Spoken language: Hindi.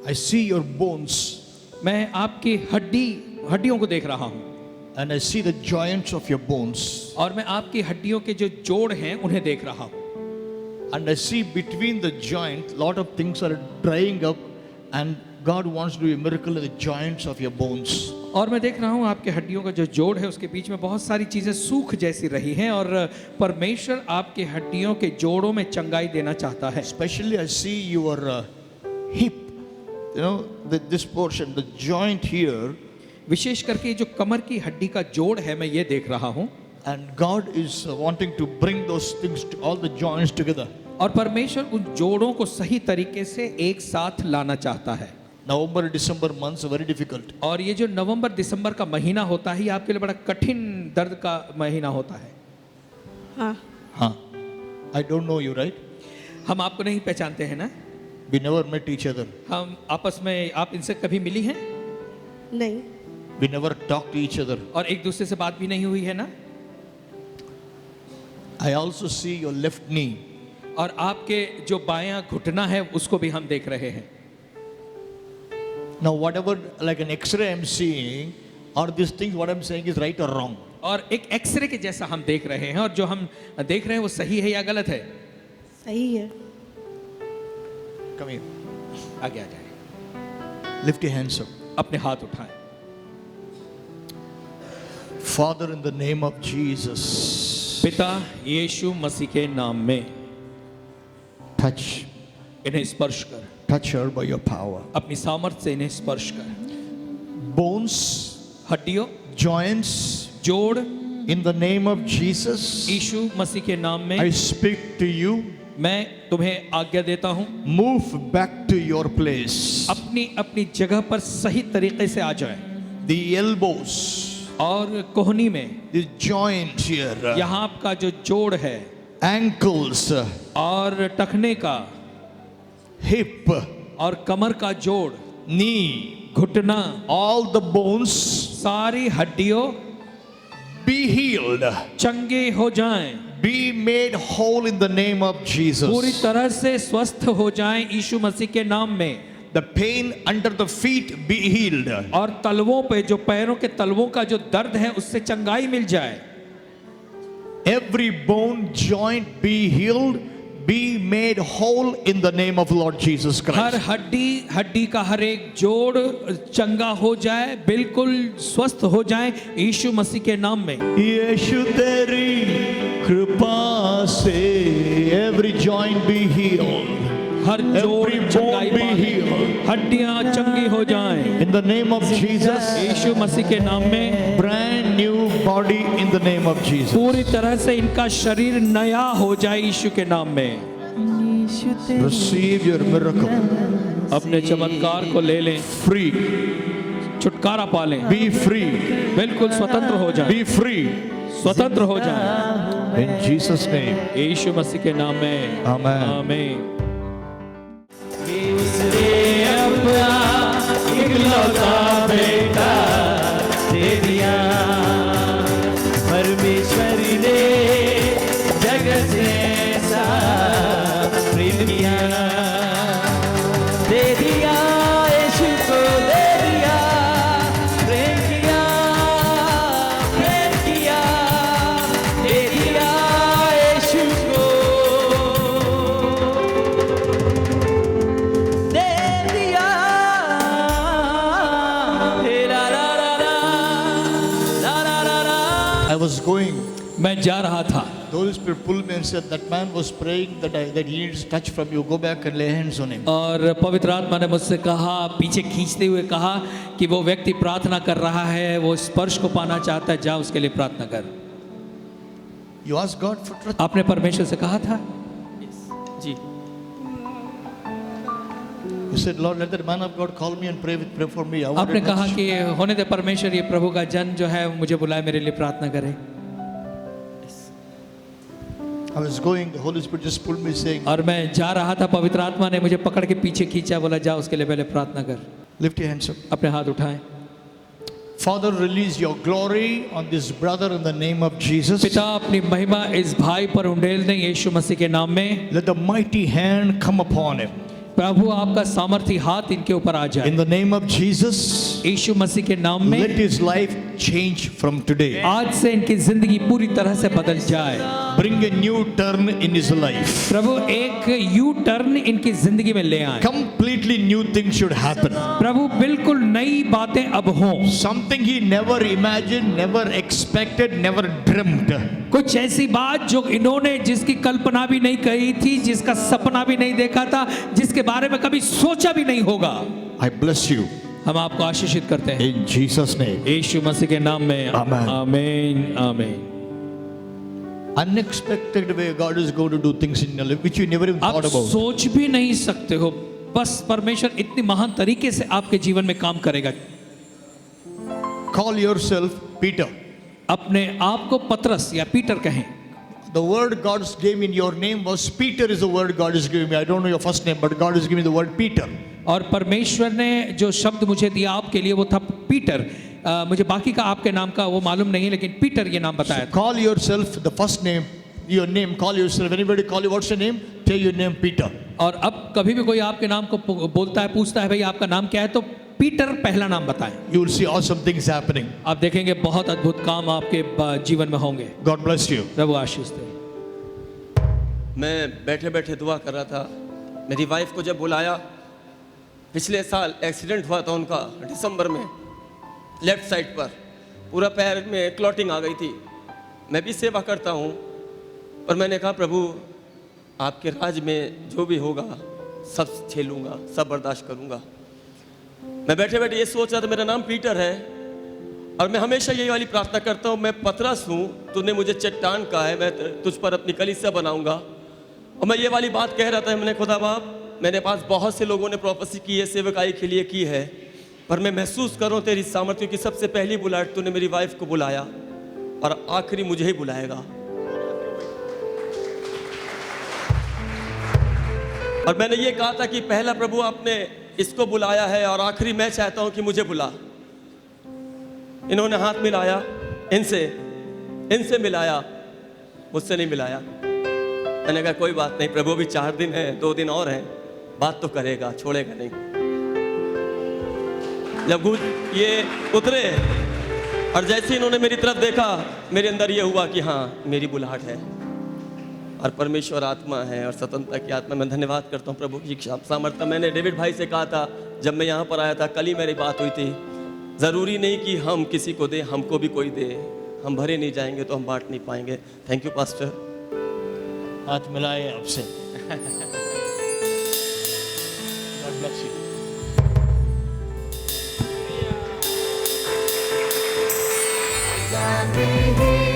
I see your bones मैं आपकी हड्डियों को देख रहा हूँ and I see the joints of your bones. और मैं आपकी हड्डियों के जो जोड़ हैं उन्हें देख रहा हूँ And I see between the joint, lot of things are drying up, and God wants to do a miracle in the joints of your bones. और मैं देख रहा हूँ आपके हड्डियों का जो जोड़ है उसके बीच में बहुत सारी चीज़ें सूख जैसी रही हैं और परमेश्वर आपके हड्डियों के जोड़ों में चंगाई देना चाहता है Especially I see your hip, you know, this portion, the joint here, विशेष करके जो कमर की हड्डी का जोड़ है मैं ये देख रहा हूँ and God is wanting to bring those things, to all the joints together. और परमेश्वर उन जोड़ों को सही तरीके से एक साथ लाना चाहता है November, December months are very difficult. और ये जो नवंबर दिसंबर का महीना होता है ये आपके लिए बड़ा कठिन दर्द का महीना होता है Huh? I don't know you, right? हम आपको नहीं पहचानते हैं ना We never met each other. हम आपस में आप इनसे कभी मिली हैं नहीं। We never talked to each other. और एक दूसरे से बात भी नहीं हुई है ना I also see your left knee. और आपके जो बायां घुटना है उसको भी हम देख रहे हैं Now, whatever, like an X-ray I'm seeing, or these things, what I'm saying is right or wrong. और एक एक्सरे के जैसा हम देख रहे हैं और जो हम देख रहे हैं वो सही है या गलत है सही है। Come here. आगे आ जाए Lift your hands up. अपने हाथ उठाएं Father, in the name of Jesus, पिता यीशु मसीह के नाम में touch इन्हें स्पर्श कर her by your power. अपनी सामर्थ्य से इन्हें स्पर्श कर Bones, हड्डियों joints, जोड़ in the name of Jesus, यीशु मसीह के नाम में I speak to you. मैं तुम्हें आज्ञा देता हूँ Move back to your place. अपनी अपनी जगह पर सही तरीके से आ जाए The elbows, और कोहनी में the joint here, यहाँ आपका जो जोड़ है ankles, और टखने का hip, और कमर का जोड़ knee, घुटना all the bones सारी हड्डियों be healed, चंगे हो जाएं be made whole in the name of Jesus. पूरी तरह से स्वस्थ हो जाएं यीशु मसीह के नाम में The pain under the feet be healed. और तलवों पे जो पैरों के तलवों का जो दर्द है उससे चंगाई मिल जाए Every bone, joint be healed, be made whole in the name of Lord Jesus her Christ. हड्डी का हर एक जोड़ चंगा हो जाए बिल्कुल स्वस्थ हो जाए यीशु मसीह के नाम में यीशु तेरी कृपा से every joint be healed. हर जोड़ Every चंगाई bone be पाए healed. हड्डियां चंगी हो जाएं In the name of Jesus, यीशु मसीह के नाम में brand new body in the name of Jesus. पूरी तरह से इनका शरीर नया हो जाए यीशु के नाम में Receive your miracle. अपने चमत्कार को ले लें Free. छुटकारा पा लें Be free. बिल्कुल स्वतंत्र हो जाए Be free. स्वतंत्र हो जाए In Jesus' name. यीशु मसीह के नाम में Amen. आमीन परमेश्वरी ने जगत से ऐसा प्रेम किया दे दिया यीशु को दे दिया प्रेम किया दे दिया यीशु को दे दिया ला ला ला ला ला ला ला I was going. मैं जा रहा था The Holy Spirit pulled me and said, that man was praying that he needs touch from you. Go back and lay hands on him. और पवित्र आत्मा ने मुझसे कहा पीछे खींचते हुए कहा कि वो व्यक्ति प्रार्थना कर रहा है वो स्पर्श को पाना चाहता है जा उसके लिए प्रार्थना कर You asked God for touch. आपने परमेश्वर से कहा था जी You said, Lord, let that man of God call me and pray for me. I want आपने to कहा touch. कि होने दे परमेश्वर ये प्रभु का जन जो है मुझे बुलाए मेरे लिए प्रार्थना करे I was going. The Holy Spirit just pulled me saying, और मैं जा रहा था पवित्र आत्मा ने मुझे पकड़ के पीछे खींचा बोला जा उसके लिए पहले प्रार्थना कर lift your hands up. अपने हाथ उठाएं Father, release your glory on this brother in the name of Jesus. पिता अपनी महिमा इस भाई पर उंडेल दें यीशु मसीह के नाम में Let the mighty hand come upon him. प्रभु आपका सामर्थी हाथ इनके ऊपर आ जाए। In the name of Jesus, यीशु मसीह के नाम में let his life change from today. आज से इनकी जिंदगी पूरी तरह से बदल जाए। Bring a new turn in his life. प्रभु एक यू टर्न इनकी जिंदगी में ले आए। Completely new things should happen. प्रभु बिल्कुल नई बातें अब हों। Something he never imagined, never expected, never dreamt. कुछ ऐसी बात जो इन्होंने जिसकी कल्पना भी नहीं करी थी, जिसका सपना भी नहीं देखा था, जिसके बारे में कभी सोचा भी नहीं होगा। I bless you हम आपको आशीषित करते हैं in Jesus' name. यीशु मसीह के नाम में। Amen. आमीन आमीन। Unexpected way God is going to do things in your life which you never even आप thought about. सोच भी नहीं सकते हो, बस परमेश्वर इतनी महान तरीके से आपके जीवन में काम करेगा। Call yourself Peter. अपने आप को पतरस या पीटर कहें। The word God gave me in your name was Peter is the word God is giving me. I don't know your first name, but God is giving me the word Peter. और परमेश्वर ने जो शब्द मुझे दिया आपके लिए वो था पीटर। मुझे बाकी का आपके नाम का वो मालूम नहीं है, लेकिन पीटर ये नाम बताया था। Call yourself the first name, your name. Call yourself. Anybody call you? What's your name? Tell your name, Peter. और अब कभी भी कोई आपके नाम को बोलता है, पूछता है भाई आपका नाम क्या है, तो पीटर पहला नाम बताएं। You will see awesome things happening. आप देखेंगे बहुत अद्भुत काम आपके जीवन में होंगे। God bless you. प्रभु आशीष दे। मैं बैठे बैठे दुआ कर रहा था, मेरी वाइफ को जब बुलाया, पिछले साल एक्सीडेंट हुआ था उनका दिसंबर में, लेफ्ट साइड पर पूरा पैर में क्लॉटिंग आ गई थी। मैं भी सेवा करता हूँ, पर मैंने कहा प्रभु आपके राज में जो भी होगा सब झेलूँगा, सब बर्दाश्त करूँगा। मैं बैठे बैठे ये सोच रहा था, मेरा नाम पीटर है और मैं हमेशा यही वाली प्रार्थना करता हूँ, मैं पतरस हूँ, तूने मुझे चट्टान कहा है, मैं तुझ पर अपनी कलीसिया बनाऊँगा। और मैं ये वाली बात कह रहा था, मैंने खुदा बाप मेरे पास बहुत से लोगों ने प्रोफेसी की है, सेवकाई के लिए की है, पर मैं महसूस करूँ तेरी सामर्थ्य की सबसे पहली बुलाहट तूने मेरी वाइफ को बुलाया और आखिरी मुझे ही बुलाएगा। और मैंने ये कहा था कि पहला प्रभु आपने इसको बुलाया है और आखिरी मैं चाहता हूँ कि मुझे बुला। इन्होंने हाथ मिलाया, इनसे मिलाया, मुझसे नहीं मिलाया। मैंने कहा कोई बात नहीं प्रभु, भी 4 दिन है, 2 दिन और हैं, बात तो करेगा, छोड़ेगा नहीं। जब ये उतरे और जैसे इन्होंने मेरी तरफ देखा, मेरे अंदर ये हुआ कि हाँ मेरी बुलाहट है और परमेश्वर आत्मा है और स्वतंत्रता की आत्मा। मैं धन्यवाद करता हूँ प्रभु की सामर्थ्य। मैंने डेविड भाई से कहा था जब मैं यहाँ पर आया था, कल ही मेरी बात हुई थी, ज़रूरी नहीं कि हम किसी को दें, हमको भी कोई दे, हम भरे नहीं जाएंगे तो हम बांट नहीं पाएंगे। Thank you pastor. हाथ मिलाए आपसे। God bless you. Amen.